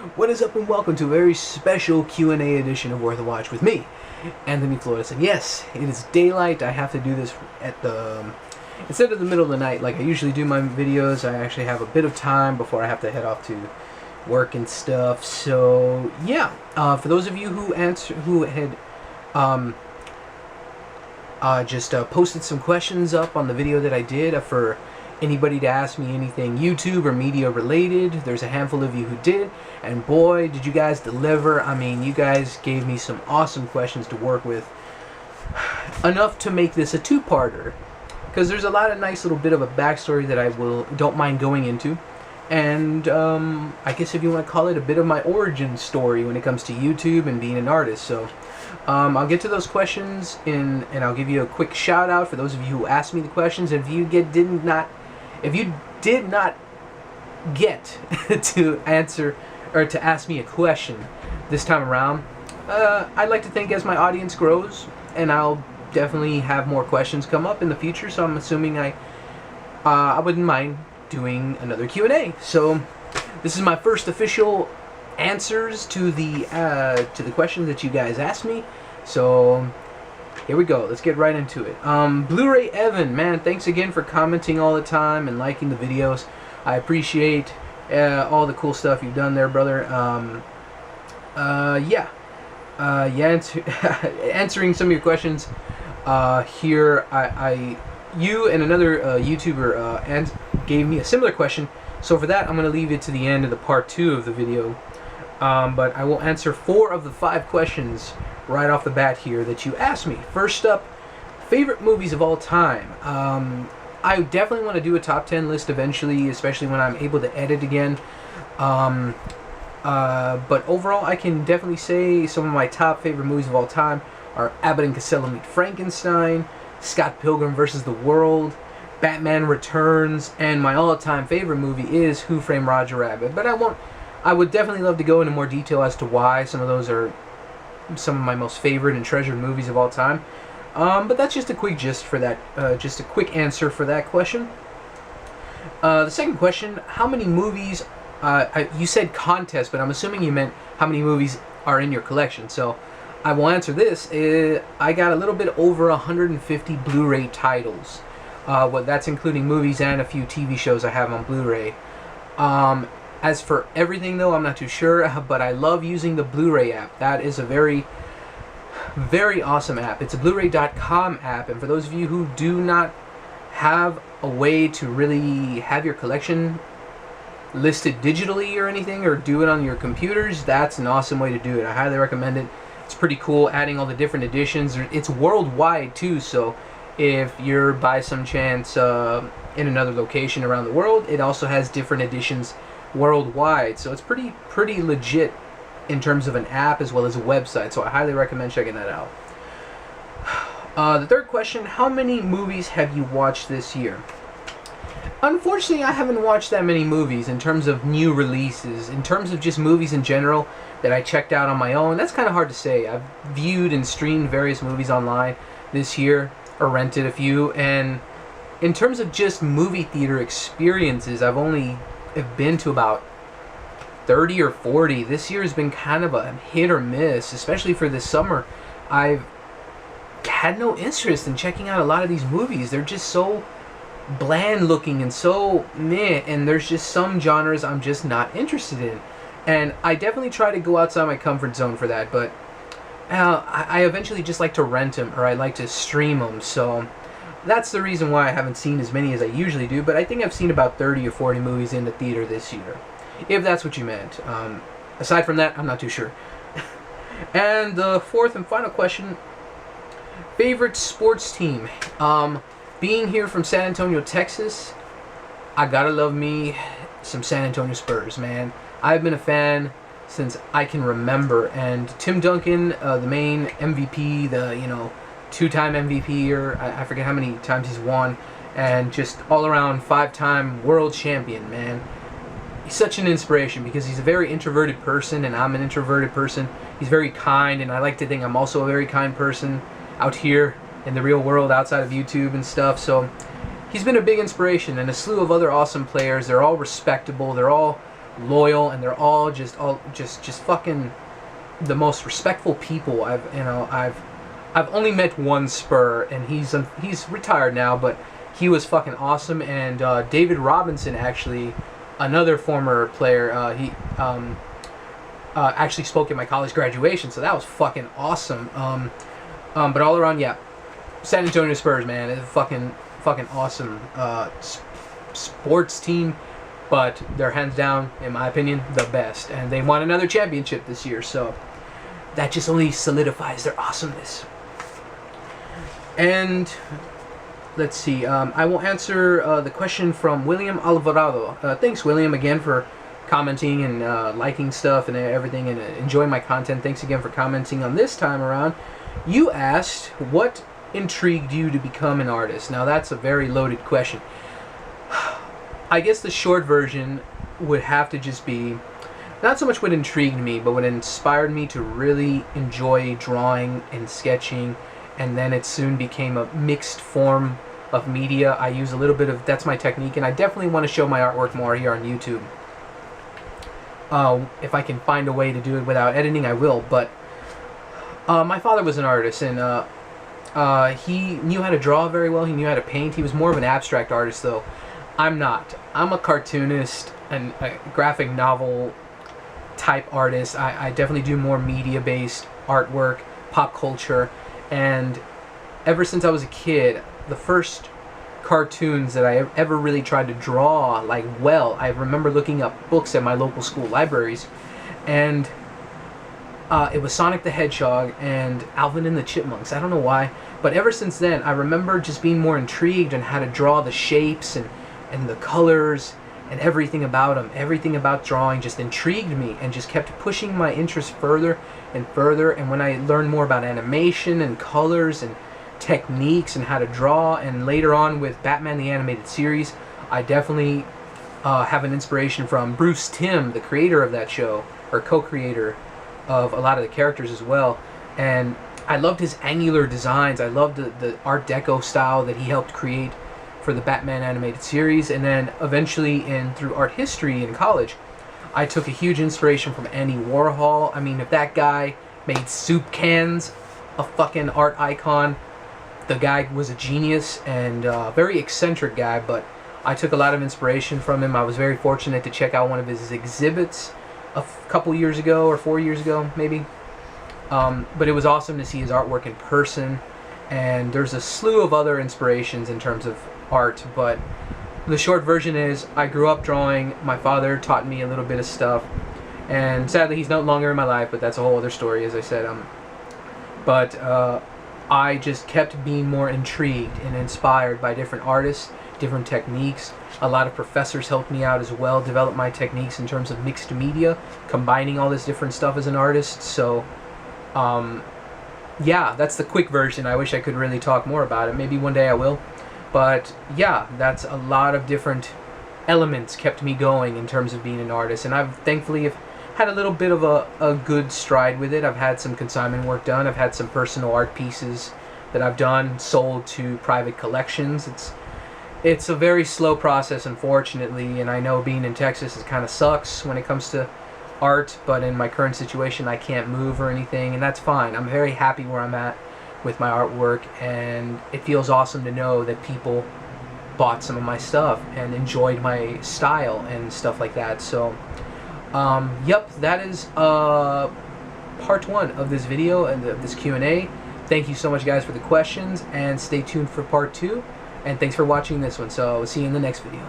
What is up and welcome to a very special Q&A edition of Worth a Watch with me, Anthony Flores. And yes, it is daylight. I have to do this at instead of the middle of the night like I usually do my videos. I actually have a bit of time before I have to head off to work and stuff. So yeah, for those of you who had just posted some questions up on the video that I did for anybody to ask me anything YouTube or media related. There's a handful of you who did, and boy did you guys deliver. I mean, you guys gave me some awesome questions to work with, enough to make this a two-parter, because there's a lot of nice little bit of a backstory that I don't mind going into, and I guess if you want to call it a bit of my origin story when it comes to YouTube and being an artist. So I'll get to those questions and I'll give you a quick shout out for those of you who asked me the questions. If you did not get to answer or to ask me a question this time around, I'd like to think as my audience grows, and I'll definitely have more questions come up in the future, so I'm assuming I wouldn't mind doing another Q&A. So this is my first official answers to the questions that you guys asked me. So here we go. Let's get right into it. Blu-ray Evan, man, thanks again for commenting all the time and liking the videos. I appreciate all the cool stuff you've done there, brother. Answering some of your questions here. You and another YouTuber gave me a similar question. So for that, I'm going to leave it to the end of the part 2 of the video. But I will answer 4 of the 5 questions right off the bat here that you asked me. First up, favorite movies of all time. I definitely want to do a top 10 list eventually, especially when I'm able to edit again. But overall, I can definitely say some of my top favorite movies of all time are Abbott and Costello Meet Frankenstein, Scott Pilgrim vs. the World, Batman Returns, and my all-time favorite movie is Who Framed Roger Rabbit. But I would definitely love to go into more detail as to why some of those are some of my most favorite and treasured movies of all time. But that's just a quick gist for that, just a quick answer for that question. The second question, how many movies, you said contest, but I'm assuming you meant how many movies are in your collection. So I will answer this. I got a little bit over 150 Blu-ray titles. That's including movies and a few TV shows I have on Blu-ray. As for everything though, I'm not too sure, but I love using the Blu-ray app. That is a very, very awesome app. It's a Blu-ray.com app, and for those of you who do not have a way to really have your collection listed digitally or anything, or do it on your computers, that's an awesome way to do it. I highly recommend it. It's pretty cool, adding all the different editions. It's worldwide too, so if you're by some chance in another location around the world, it also has different editions worldwide, so it's pretty legit in terms of an app as well as a website, so I highly recommend checking that out. The third question, how many movies have you watched this year? Unfortunately, I haven't watched that many movies in terms of new releases. In terms of just movies in general that I checked out on my own, that's kind of hard to say. I've viewed and streamed various movies online this year, or rented a few, and in terms of just movie theater experiences, I've been to about 30 or 40. This year has been kind of a hit or miss, especially for this summer. I've had no interest in checking out a lot of these movies. They're just so bland looking and so meh, and there's just some genres I'm just not interested in. And I definitely try to go outside my comfort zone for that, but I eventually just like to rent them, or I like to stream them, so that's the reason why I haven't seen as many as I usually do. But I think I've seen about 30 or 40 movies in the theater this year, if that's what you meant. Aside from that, I'm not too sure. And the fourth and final question, favorite sports team. Being here from San Antonio, Texas, I gotta love me some San Antonio Spurs, man. I've been a fan since I can remember, and Tim Duncan, the main MVP, the two-time MVP, or I forget how many times he's won, and just all-around 5-time world champion, man. He's such an inspiration because he's a very introverted person, and I'm an introverted person. He's very kind, and I like to think I'm also a very kind person out here in the real world outside of YouTube and stuff. So he's been a big inspiration, and a slew of other awesome players. They're all respectable. They're all loyal, and they're all just fucking the most respectful people I've only met one Spur, and he's retired now, but he was fucking awesome. And David Robinson, actually, another former player, he actually spoke at my college graduation, so that was fucking awesome. But all around, yeah, San Antonio Spurs, man, it's a fucking awesome sports team. But they're hands down, in my opinion, the best, and they won another championship this year, so that just only solidifies their awesomeness. And let's see, I will answer the question from William Alvarado. Thanks, William, again for commenting and liking stuff and everything, and enjoying my content. Thanks again for commenting on this time around. You asked, what intrigued you to become an artist? Now, that's a very loaded question. I guess the short version would have to just be, not so much what intrigued me, but what inspired me to really enjoy drawing and sketching, and then it soon became a mixed form of media. I use a little bit of, that's my technique, and I definitely want to show my artwork more here on YouTube. If I can find a way to do it without editing, I will, but my father was an artist, and he knew how to draw very well, he knew how to paint. He was more of an abstract artist, though. I'm not. I'm a cartoonist and a graphic novel type artist. I definitely do more media-based artwork, pop culture, and ever since I was a kid, the first cartoons that I ever really tried to draw, like, well, I remember looking up books at my local school libraries, and it was Sonic the Hedgehog and Alvin and the Chipmunks. I don't know why, but ever since then, I remember just being more intrigued in how to draw the shapes and the colors and everything about them. Everything about drawing just intrigued me and just kept pushing my interest further and further. And when I learned more about animation and colors and techniques and how to draw, and later on with Batman the Animated Series, I definitely have an inspiration from Bruce Timm, the creator of that show, or co-creator of a lot of the characters as well. And I loved his angular designs. I loved the Art Deco style that he helped create for the Batman animated series. And then eventually through art history in college, I took a huge inspiration from Andy Warhol. I mean, if that guy made soup cans a fucking art icon, the guy was a genius, and very eccentric guy, but I took a lot of inspiration from him. I was very fortunate to check out one of his exhibits a couple years ago, or 4 years ago maybe. But it was awesome to see his artwork in person, and there's a slew of other inspirations in terms of art, but the short version is I grew up drawing. My father taught me a little bit of stuff, and sadly he's no longer in my life, but that's a whole other story, as I said. But I just kept being more intrigued and inspired by different artists, different techniques. A lot of professors helped me out as well, develop my techniques in terms of mixed media, combining all this different stuff as an artist. So yeah, that's the quick version. I wish I could really talk more about it. Maybe one day I will. But yeah, that's a lot of different elements kept me going in terms of being an artist. And I've thankfully had a little bit of a good stride with it. I've had some consignment work done. I've had some personal art pieces that I've done, sold to private collections. It's a very slow process, unfortunately, and I know being in Texas, it kind of sucks when it comes to art, but in my current situation, I can't move or anything, and that's fine. I'm very happy where I'm at with my artwork, and it feels awesome to know that people bought some of my stuff and enjoyed my style and stuff like that. So yep, that is part 1 of this video and of this Q&A. Thank you so much, guys, for the questions, and stay tuned for part 2, and thanks for watching this one. So see you in the next video.